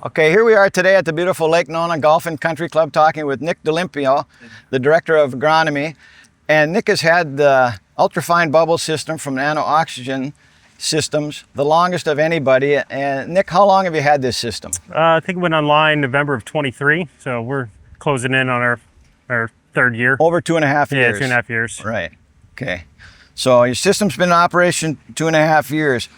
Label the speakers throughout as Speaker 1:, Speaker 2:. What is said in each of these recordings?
Speaker 1: Okay, here we are today at the beautiful Lake Nona Golf and Country Club talking with Nick Dolimpio, the Director of Agronomy. And Nick has had the ultrafine bubble system from NanoOxygen Systems, the longest of anybody. And Nick, how long have you had this system?
Speaker 2: I think it went online November of 23, so we're closing in on our third year.
Speaker 1: Over 2.5 years.
Speaker 2: Yeah, 2.5 years.
Speaker 1: Right, okay. So your system's been in operation 2.5 years.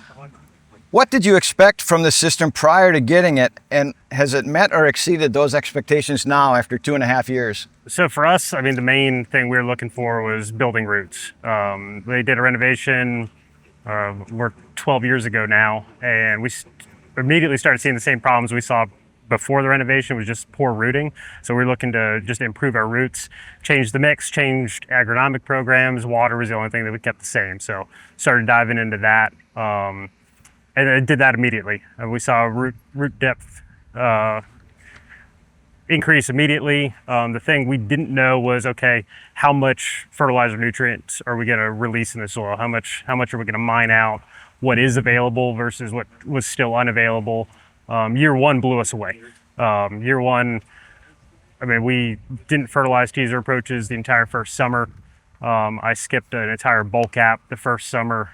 Speaker 1: What did you expect from the system prior to getting it, and has it met or exceeded those expectations now after 2.5 years?
Speaker 2: So for us, I mean, the main thing we were looking for was building roots. They did a renovation, we're 12 years ago now, and we immediately started seeing the same problems we saw before the renovation, was just poor rooting. So we're looking to just improve our roots, change the mix, changed agronomic programs. Water was the only thing that we kept the same. So started diving into that. And it did that immediately. We saw root depth increase immediately. The thing we didn't know was, okay, how much fertilizer nutrients are we gonna release in the soil? How much are we gonna mine out? What is available versus what was still unavailable? Year one blew us away. Year one, I mean, we didn't fertilize teaser approaches the entire first summer. I skipped an entire bulk app the first summer,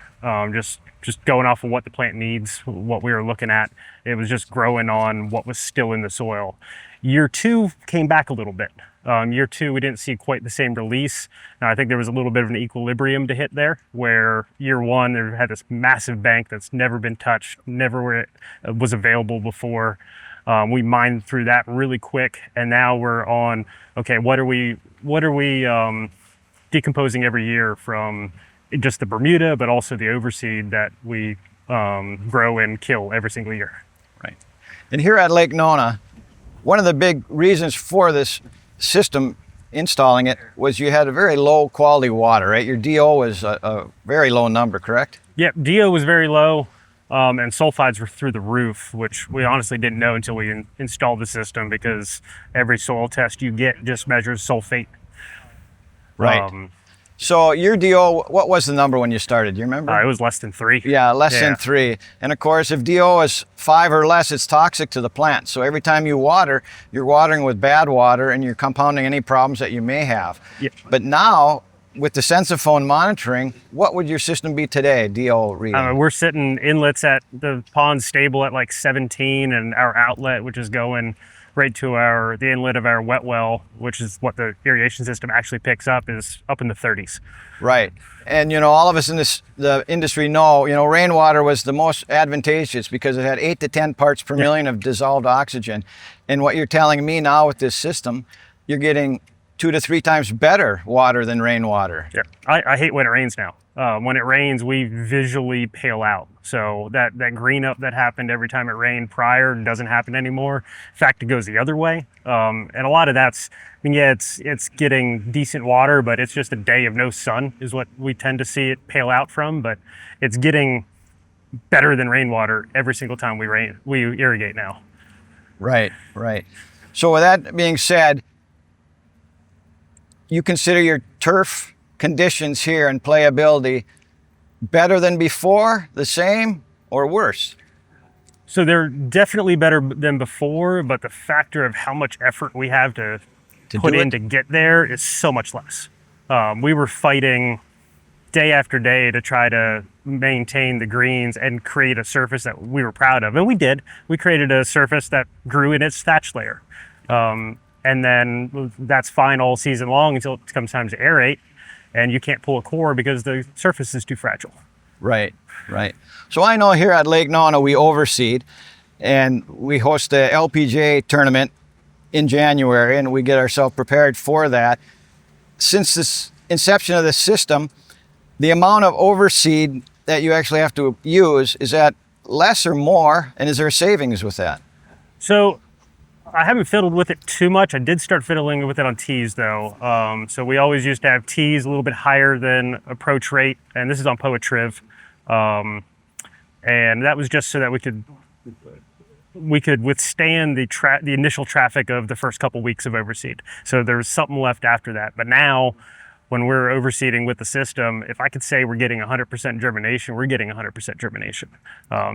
Speaker 2: just going off of what the plant needs, what we were looking at. It was just growing on what was still in the soil. Year two came back a little bit. Year two, we didn't see quite the same release. Now, I think there was a little bit of an equilibrium to hit there, where year one, there had this massive bank that's never been touched, never was available before. We mined through that really quick, and now we're on, okay, what are we decomposing every year from just the Bermuda, but also the overseed that we grow and kill every single year.
Speaker 1: Right. And here at Lake Nona, one of the big reasons for this system, installing it, was you had a very low quality water, right? Your DO was a very low number, correct?
Speaker 2: Yep, DO was very low, and sulfides were through the roof, which we honestly didn't know until we installed the system, because every soil test you get just measures sulfate.
Speaker 1: Right. So your DO, what was the number when you started? Do you remember?
Speaker 2: It was less than 3.
Speaker 1: Yeah, less than 3. And of course, if DO is 5 or less, it's toxic to the plant. So every time you water, you're watering with bad water and you're compounding any problems that you may have.
Speaker 2: Yep.
Speaker 1: But now, with the sensiphone monitoring, what would your system be today, DO reading?
Speaker 2: We're sitting inlets at the pond stable at like 17, and our outlet, which is going right to the inlet of our wet well, which is what the irrigation system actually picks up, is up in the 30s.
Speaker 1: Right. And all of us in the industry know, rainwater was the most advantageous because it had 8 to 10 parts per million of dissolved oxygen. And what you're telling me now with this system, you're getting 2 to 3 times better water than rainwater.
Speaker 2: Yeah, I hate when it rains now. When it rains, we visually pale out. So that green up that happened every time it rained prior doesn't happen anymore. In fact, it goes the other way. And a lot of that's, it's getting decent water, but it's just a day of no sun is what we tend to see it pale out from. But it's getting better than rainwater every single time we irrigate now.
Speaker 1: Right, right. So with that being said, you consider your turf conditions here and playability better than before, the same, or worse?
Speaker 2: So they're definitely better than before, but the factor of how much effort we have to put in to get there is so much less. We were fighting day after day to try to maintain the greens and create a surface that we were proud of, and we did. We created a surface that grew in its thatch layer. And then that's fine all season long until it comes time to aerate, and you can't pull a core because the surface is too fragile.
Speaker 1: Right, right. So I know here at Lake Nona we overseed, and we host the LPGA tournament in January, and we get ourselves prepared for that. Since this inception of the system, the amount of overseed that you actually have to use, is that less or more, and is there savings with that?
Speaker 2: So I haven't fiddled with it too much. I did start fiddling with it on tees though. So we always used to have tees a little bit higher than approach rate, and this is on Poetriv. And that was just so that we could withstand the initial traffic of the first couple weeks of overseed. So there was something left after that. But now when we're overseeding with the system, if I could say we're getting 100% germination, we're getting 100% germination.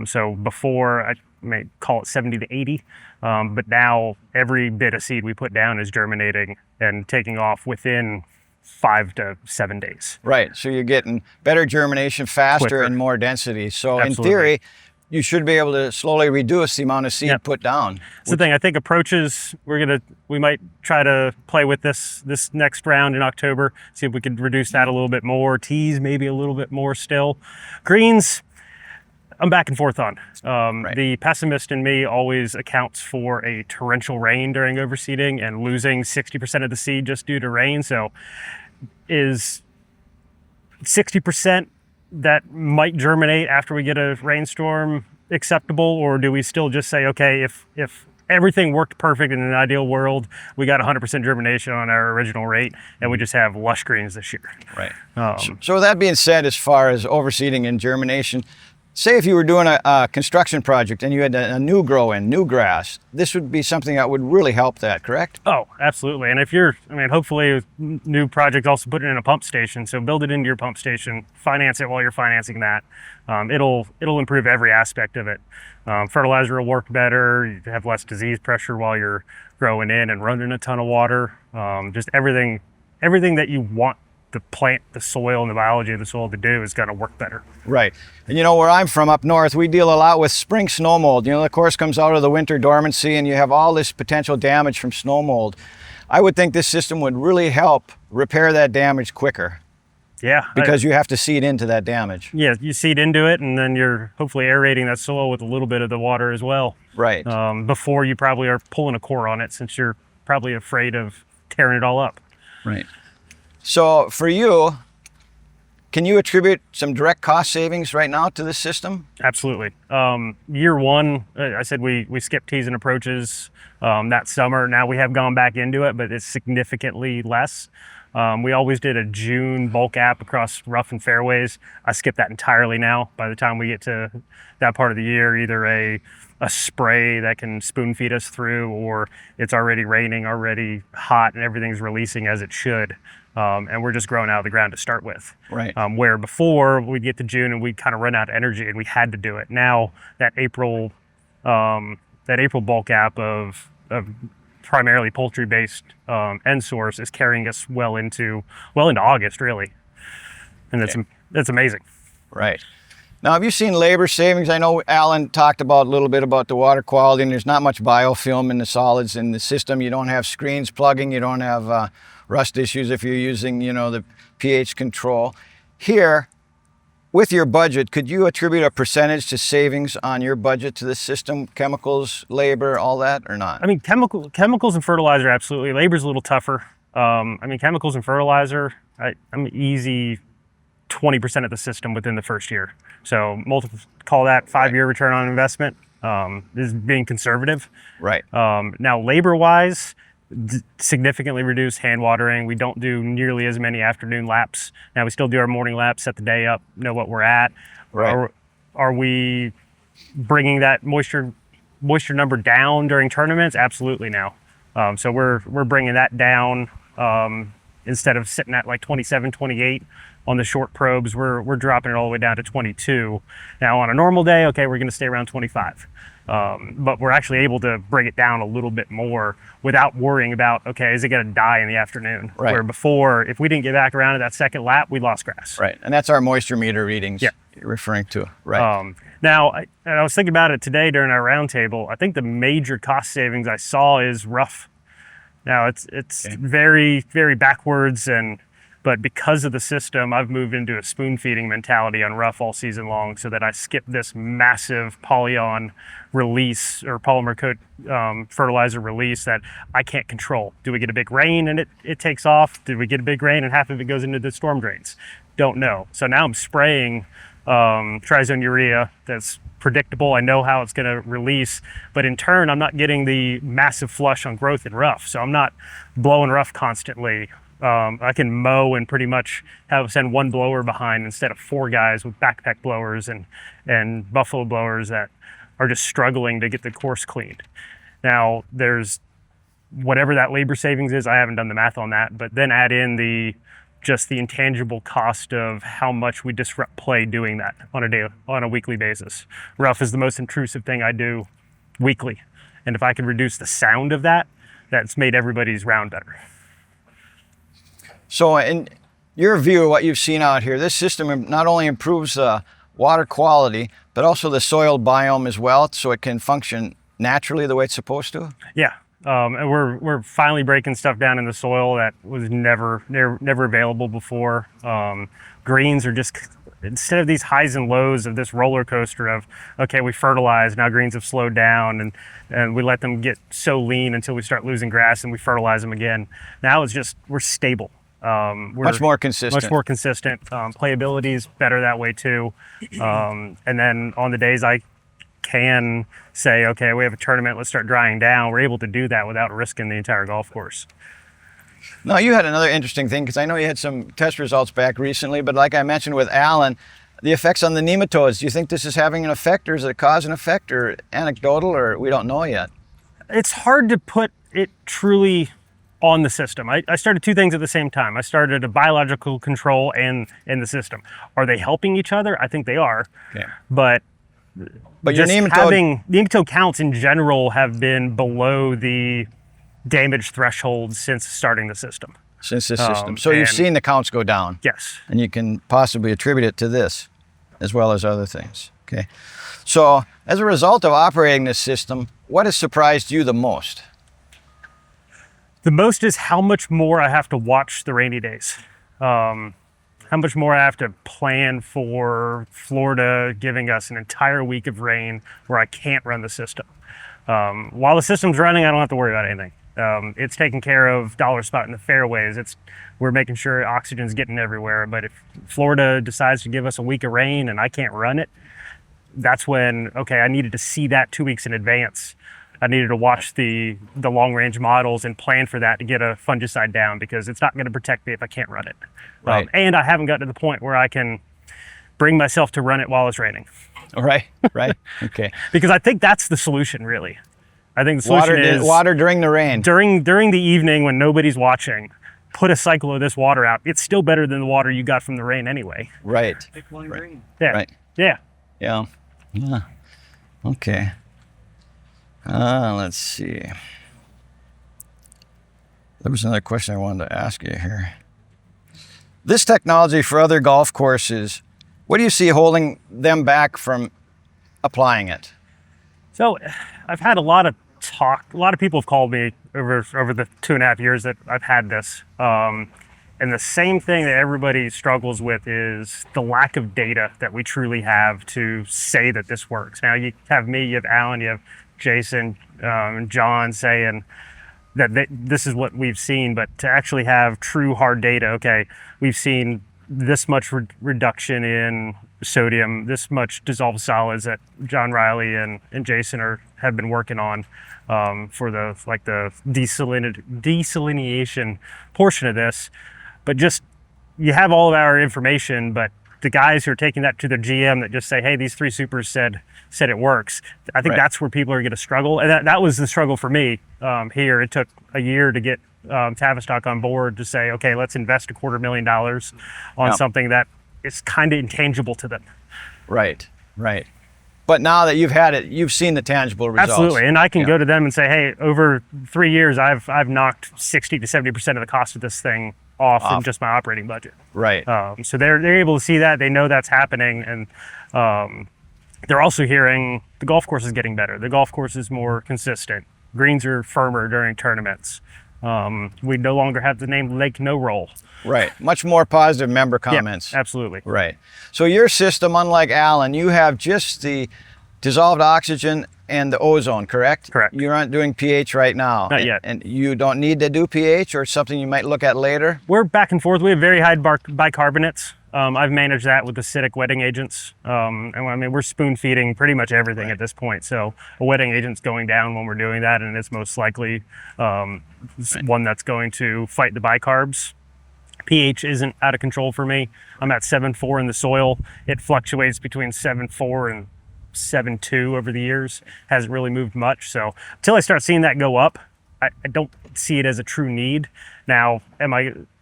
Speaker 2: So before, I may call it 70 to 80, but now every bit of seed we put down is germinating and taking off within 5 to 7 days.
Speaker 1: Right. So you're getting better germination, faster,
Speaker 2: Quicker.
Speaker 1: and more density. So
Speaker 2: Absolutely.
Speaker 1: in theory, you should be able to slowly reduce the amount of seed
Speaker 2: Yep.
Speaker 1: put down.
Speaker 2: That's the thing. I think approaches, we might try to play with this next round in October, see if we could reduce that a little bit more. Teas maybe a little bit more still. Greens, I'm back and forth on.
Speaker 1: Right.
Speaker 2: The pessimist in me always accounts for a torrential rain during overseeding and losing 60% of the seed just due to rain. So is 60% that might germinate after we get a rainstorm acceptable, or do we still just say, okay, if everything worked perfect in an ideal world, we got 100% germination on our original rate, and we just have lush greens this year?
Speaker 1: Right. So with that being said, as far as overseeding and germination, say if you were doing a construction project and you had a new grow in, new grass, this would be something that would really help that, correct?
Speaker 2: Oh, absolutely. And if hopefully new project also put it in a pump station. So build it into your pump station, finance it while you're financing that. It'll improve every aspect of it. Fertilizer will work better. You have less disease pressure while you're growing in and running a ton of water. Just everything that you want the plant, the soil, and the biology of the soil to do is going to work better.
Speaker 1: Right. And where I'm from up north, we deal a lot with spring snow mold. The course comes out of the winter dormancy and you have all this potential damage from snow mold. I would think this system would really help repair that damage quicker.
Speaker 2: Yeah.
Speaker 1: Because you have to seed into that damage.
Speaker 2: Yeah, you seed into it and then you're hopefully aerating that soil with a little bit of the water as well.
Speaker 1: Right.
Speaker 2: Before you probably are pulling a core on it, since you're probably afraid of tearing it all up.
Speaker 1: Right. So for you, can you attribute some direct cost savings right now to this system?
Speaker 2: Absolutely. Year one, I said we skipped tees and approaches that summer. Now we have gone back into it, but it's significantly less. We always did a June bulk app across rough and fairways. I skipped that entirely now. By the time we get to that part of the year, either a spray that can spoon feed us through, or it's already raining, already hot, and everything's releasing as it should. And we're just growing out of the ground to start with.
Speaker 1: Right.
Speaker 2: Where before we'd get to June and we'd kind of run out of energy and we had to do it. Now that April bulk app of primarily poultry-based end source is carrying us well into August, really, and that's amazing.
Speaker 1: Right. Now, have you seen labor savings? I know Alan talked about a little bit about the water quality, and there's not much biofilm in the solids in the system. You don't have screens plugging. You don't have rust issues if you're using, the pH control. Here, with your budget, could you attribute a percentage to savings on your budget to this system? Chemicals, labor, all that, or not?
Speaker 2: Chemicals and fertilizer, absolutely. Labor's a little tougher. Chemicals and fertilizer, I'm easy 20% of the system within the first year. So call that 5-year return on investment. This is being conservative.
Speaker 1: Right.
Speaker 2: Now, labor-wise, significantly reduced hand watering. We don't do nearly as many afternoon laps. Now we still do our morning laps, set the day up, know what we're at.
Speaker 1: Right.
Speaker 2: Are we bringing that moisture number down during tournaments? Absolutely now. So we're bringing that down. Instead of sitting at like 27, 28 on the short probes, we're dropping it all the way down to 22. Now on a normal day, okay, we're going to stay around 25. But we're actually able to bring it down a little bit more without worrying about, okay, is it going to die in the afternoon?
Speaker 1: Right.
Speaker 2: Where before, if we didn't get back around to that second lap, we lost grass.
Speaker 1: Right. And that's our moisture meter readings
Speaker 2: Yeah.
Speaker 1: you're referring to. Right.
Speaker 2: Now, I was thinking about it today during our roundtable. I think the major cost savings I saw is rough. Now, it's
Speaker 1: Okay.
Speaker 2: very, very backwards, but because of the system, I've moved into a spoon feeding mentality on rough all season long, so that I skip this massive polyon release or polymer coat fertilizer release that I can't control. Do we get a big rain and it takes off? Did we get a big rain and half of it goes into the storm drains? Don't know. So now I'm spraying trizone urea that's predictable. I know how it's going to release, but in turn, I'm not getting the massive flush on growth in rough. So I'm not blowing rough constantly. I can mow and pretty much send one blower behind instead of 4 guys with backpack blowers and buffalo blowers that are just struggling to get the course cleaned. Now, there's whatever that labor savings is. I haven't done the math on that, but then add in the just the intangible cost of how much we disrupt play doing that on a weekly basis. Rough is the most intrusive thing I do weekly. And if I can reduce the sound of that, that's made everybody's round better.
Speaker 1: So in your view of what you've seen out here, this system not only improves water quality, but also the soil biome as well, so it can function naturally the way it's supposed to?
Speaker 2: Yeah. And we're finally breaking stuff down in the soil that was never available before. Greens are just, instead of these highs and lows of this roller coaster of, okay, we fertilize, now greens have slowed down, and we let them get so lean until we start losing grass and we fertilize them again. Now it's just, we're stable. We're
Speaker 1: much more consistent.
Speaker 2: Much more consistent. Playability is better that way too. And then on the days I can say, okay, we have a tournament, let's start drying down, we're able to do that without risking the entire golf course.
Speaker 1: Now, you had another interesting thing, because I know you had some test results back recently, but like I mentioned with Alan, the effects on the nematodes, do you think this is having an effect, or is it a cause and effect, or anecdotal, or we don't know yet?
Speaker 2: It's hard to put it truly on the system. I started two things at the same time. I started a biological control and the system. Are they helping each other? I think they are. Okay. But
Speaker 1: your
Speaker 2: nematode counts in general have been below the damage threshold since starting the system.
Speaker 1: Since this system. So you've seen the counts go down.
Speaker 2: Yes.
Speaker 1: And you can possibly attribute it to this as well as other things. Okay. So as a result of operating this system, what has surprised you the most?
Speaker 2: The most is how much more I have to watch the rainy days. How much more I have to plan for Florida giving us an entire week of rain where I can't run the system. While the system's running, I don't have to worry about anything. It's taking care of dollar spot in the fairways. We're making sure oxygen's getting everywhere. But if Florida decides to give us a week of rain and I can't run it, that's when, okay, I needed to see that 2 weeks in advance. I needed to watch the long range models and plan for that to get a fungicide down, because it's not going to protect me if I can't run it.
Speaker 1: Right.
Speaker 2: And I haven't gotten to the point where I can bring myself to run it while it's raining.
Speaker 1: Right. Okay.
Speaker 2: Because I think that's the solution, really. I think the solution is
Speaker 1: water during the rain.
Speaker 2: During the evening when nobody's watching, put a cycle of this water out. It's still better than the water you got from the rain anyway.
Speaker 1: Right.
Speaker 3: Pick one green.
Speaker 2: Yeah.
Speaker 1: Right.
Speaker 2: Yeah.
Speaker 1: Yeah. Okay. Let's see. There was another question I wanted to ask you here. This technology for other golf courses, what do you see holding them back from applying it?
Speaker 2: So I've had a lot of talk. A lot of people have called me over the 2.5 years that I've had this. And the same thing that everybody struggles with is the lack of data that we truly have to say that this works. Now you have me, you have Alan, you have Jason, and John saying that this is what we've seen, but to actually have true hard data, okay, we've seen this much reduction in sodium, this much dissolved solids that John Riley and Jason have been working on for the desalination portion of this. But just, you have all of our information, but the guys who are taking that to their GM that just say, hey, these 3 supers said it works. I think that's where people are going to struggle. And that was the struggle for me here. It took a year to get Tavistock on board to say, okay, let's invest $250,000 on something that is kind of intangible to them.
Speaker 1: Right. But now that you've had it, you've seen the tangible results.
Speaker 2: Absolutely. And I can go to them and say, hey, over 3 years, I've knocked 60 to 70% of the cost of this thing off in just my operating budget.
Speaker 1: Right.
Speaker 2: So they're able to see that. They know that's happening. And they're also hearing the golf course is getting better. The golf course is more consistent. Greens are firmer during tournaments. We no longer have the name Lake No Roll.
Speaker 1: Right. Much more positive member comments.
Speaker 2: Yeah, absolutely.
Speaker 1: Right. So your system, unlike Alan, you have just the dissolved oxygen and the ozone, correct?
Speaker 2: Correct.
Speaker 1: You're not doing pH right now.
Speaker 2: Not yet.
Speaker 1: And you don't need to do pH, or something you might look at later?
Speaker 2: We're back and forth. We have very high bicarbonates. I've managed that with acidic wetting agents. And I mean, we're spoon feeding pretty much everything at this point. So a wetting agent's going down when we're doing that, and it's most likely one that's going to fight the bicarbs. pH isn't out of control for me. I'm at 7.4 in the soil. It fluctuates between 7.4 and 7.2 over the years. Hasn't really moved much. So until I start seeing that go up, I don't see it as a true need. Now,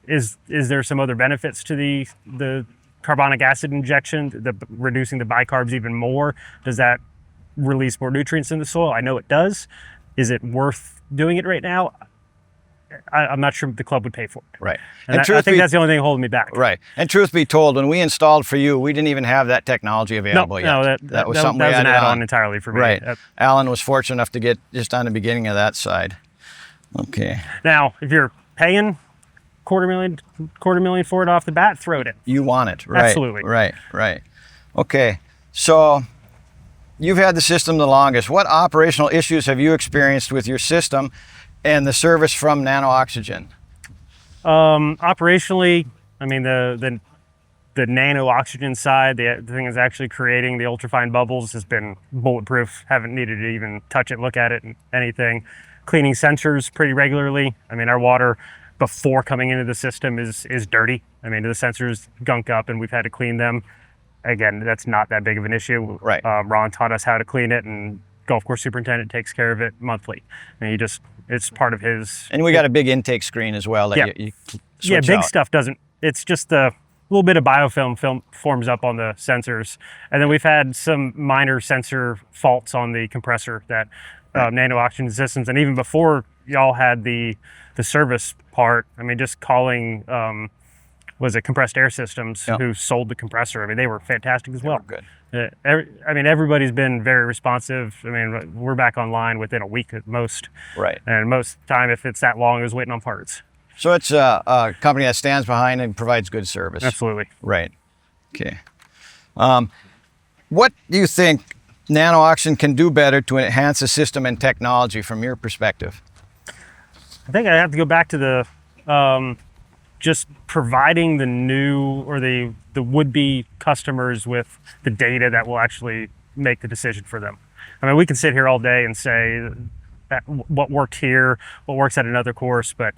Speaker 2: is there some other benefits to the carbonic acid injection, reducing the bicarbs even more? Does that release more nutrients in the soil? I know it does. Is it worth doing it right now? I'm not sure the club would pay for it.
Speaker 1: Right.
Speaker 2: And I think that's the only thing holding me back.
Speaker 1: Right. And truth be told, when we installed for you, we didn't even have that technology available yet.
Speaker 2: No,
Speaker 1: that was something
Speaker 2: that
Speaker 1: we
Speaker 2: was an
Speaker 1: added
Speaker 2: add-on entirely for me.
Speaker 1: Right. Alan was fortunate enough to get just on the beginning of that side. Okay.
Speaker 2: Now, if you're paying quarter million for it off the bat, throw it in.
Speaker 1: You want it. Right.
Speaker 2: Absolutely.
Speaker 1: Right. Okay. So you've had the system the longest. What operational issues have you experienced with your system and the service from NanoOxygen?
Speaker 2: Operationally, I mean, the NanoOxygen side, the thing is actually creating the ultrafine bubbles, has been bulletproof. Haven't needed to even touch it, look at it, anything. Cleaning sensors pretty regularly. I mean, our water before coming into the system is dirty. I mean, the sensors gunk up and we've had to clean them. Again, that's not that big of an issue.
Speaker 1: Right.
Speaker 2: Ron taught us how to clean it, and golf course superintendent takes care of it monthly. And it's part of his.
Speaker 1: And we got a big intake screen as well that you switch
Speaker 2: big
Speaker 1: out.
Speaker 2: stuff doesn't. It's just a little bit of biofilm forms up on the sensors, and then we've had some minor sensor faults on the compressor that NanoOxygen Systems, and even before y'all had the service part. I mean, just calling. Was it Compressed Air Systems who sold the compressor? I mean, they were fantastic as well.
Speaker 1: Good.
Speaker 2: I mean, everybody's been very responsive. I mean, we're back online within a week at most.
Speaker 1: Right.
Speaker 2: And most time, if it's that long, it was waiting on parts.
Speaker 1: So it's a company that stands behind and provides good service.
Speaker 2: Absolutely.
Speaker 1: Right. Okay. What do you think NanoOxygen can do better to enhance the system and technology from your perspective?
Speaker 2: I think I have to go back to the just providing the new or the would-be customers with the data that will actually make the decision for them. I mean, we can sit here all day and say that what worked here, what works at another course, but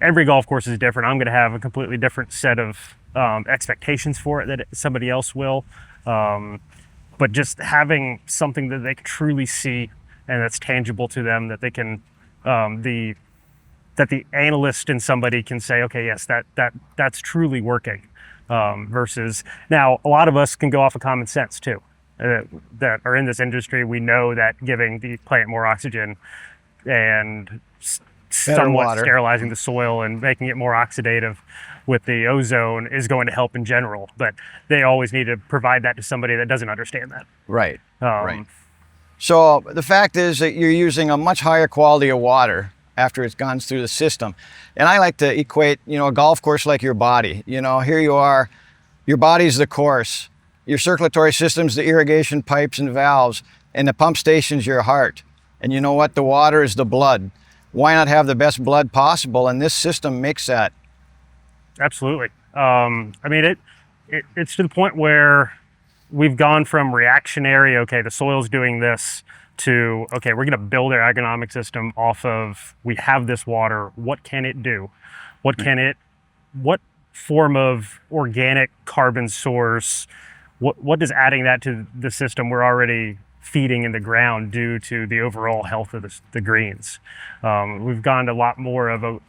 Speaker 2: every golf course is different. I'm going to have a completely different set of expectations for it that somebody else will. But just having something that they can truly see and that's tangible to them, that they can that the analyst in somebody can say, okay, yes, that's truly working. Versus now, a lot of us can go off of common sense too. That are in this industry, we know that giving the plant more oxygen and somewhat
Speaker 1: water,
Speaker 2: sterilizing the soil and making it more oxidative with the ozone is going to help in general. But they always need to provide that to somebody that doesn't understand that.
Speaker 1: Right. Right. So the fact is that you're using a much higher quality of water after it's gone through the system. And I like to equate, a golf course like your body. Here you are, your body's the course, your circulatory system's the irrigation pipes and valves, and the pump station's your heart. And you know what? The water is the blood. Why not have the best blood possible? And this system makes that.
Speaker 2: Absolutely. I mean, it's to the point where we've gone from reactionary, okay, the soil's doing this, to, okay, we're going to build our economic system off of, we have this water, what can it do? What form of organic carbon source, what does adding that to the system we're already feeding in the ground do to the overall health of the greens? We've gone to a lot more of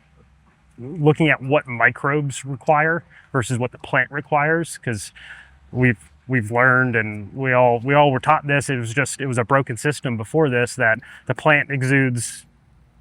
Speaker 2: looking at what microbes require versus what the plant requires, because we've learned, and we all were taught this. It was a broken system before this, that the plant exudes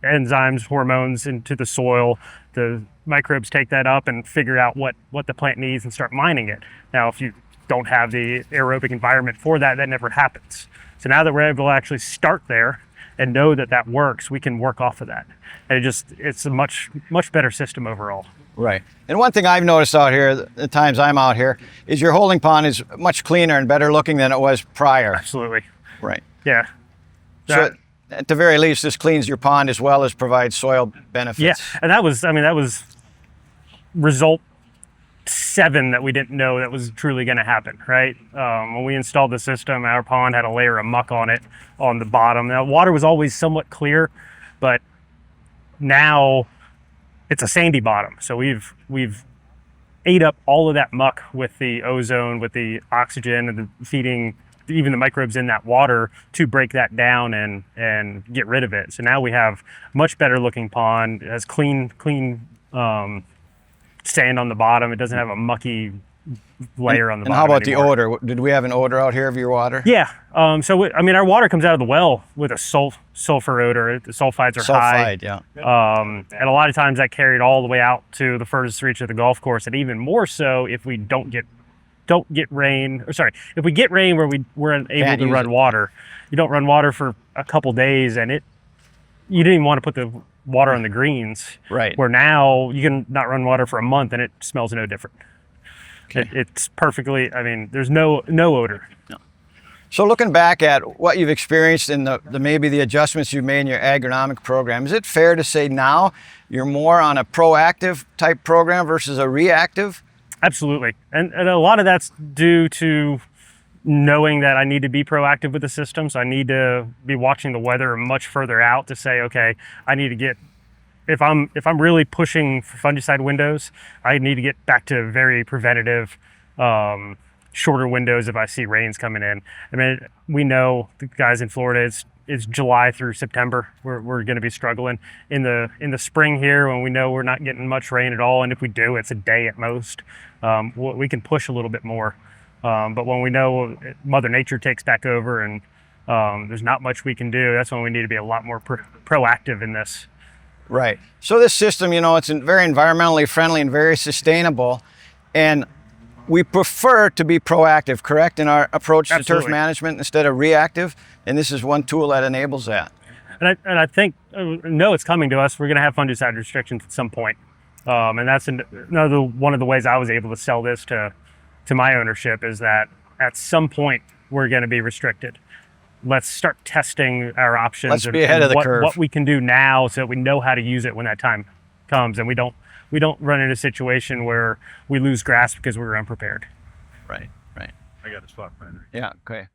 Speaker 2: enzymes, hormones into the soil. The microbes take that up and figure out what the plant needs and start mining it. Now, if you don't have the aerobic environment for that, that never happens. So now that we're able to actually start there and know that works, we can work off of that. And it's a much better system overall.
Speaker 1: Right. And one thing I've noticed out here, the times I'm out here, is your holding pond is much cleaner and better looking than it was prior.
Speaker 2: Absolutely.
Speaker 1: Right.
Speaker 2: Yeah.
Speaker 1: So at the very least, this cleans your pond as well as provides soil benefits.
Speaker 2: Yeah. And that was result 7 that we didn't know that was truly going to happen, right? When we installed the system, our pond had a layer of muck on it on the bottom. Now, water was always somewhat clear, but now it's a sandy bottom. So we've ate up all of that muck with the ozone, with the oxygen, and the feeding even the microbes in that water to break that down and get rid of it. So now we have much better looking pond. It has clean sand on the bottom. It doesn't have a mucky layer on the
Speaker 1: And
Speaker 2: bottom
Speaker 1: how about
Speaker 2: anymore.
Speaker 1: the odor? Did we have an odor out here of your water?
Speaker 2: Yeah. I mean, our water comes out of the well with a sulfur odor. The sulfides are high.
Speaker 1: Sulfide, yeah.
Speaker 2: And a lot of times that carried all the way out to the furthest reach of the golf course, and even more so if we don't get rain. Or sorry, if we get rain where we're unable
Speaker 1: Can't
Speaker 2: to
Speaker 1: use
Speaker 2: run
Speaker 1: it.
Speaker 2: water, you don't run water for a couple days, and you didn't even want to put the water on the greens.
Speaker 1: Right.
Speaker 2: Where now you can not run water for a month and it smells no different.
Speaker 1: Okay.
Speaker 2: It's perfectly. I mean, there's no odor.
Speaker 1: So looking back at what you've experienced and maybe the adjustments you've made in your agronomic program, is it fair to say now you're more on a proactive type program versus a reactive?
Speaker 2: Absolutely. And a lot of that's due to knowing that I need to be proactive with the system. So I need to be watching the weather much further out to say, okay, I need to get, if I'm really pushing for fungicide windows, I need to get back to very preventative, shorter windows if I see rains coming in. I mean, we know the guys in Florida, it's July through September. We're going to be struggling in the spring here when we know we're not getting much rain at all. And if we do, it's a day at most. We can push a little bit more. But when we know Mother Nature takes back over and there's not much we can do, that's when we need to be a lot more proactive in this.
Speaker 1: Right. So this system, it's very environmentally friendly and very sustainable. And we prefer to be proactive, correct, in our approach to turf management instead of reactive. And this is one tool that enables that.
Speaker 2: And I think, it's coming to us. We're going to have fungicide restrictions at some point. And that's another one of the ways I was able to sell this to my ownership, is that at some point we're going to be restricted. Let's start testing our options.
Speaker 1: Let's be ahead of the curve.
Speaker 2: What we can do now so that we know how to use it when that time comes, and we don't run into a situation where we lose grass because we were unprepared.
Speaker 1: Right.
Speaker 3: I got a spot finder.
Speaker 1: Yeah, okay.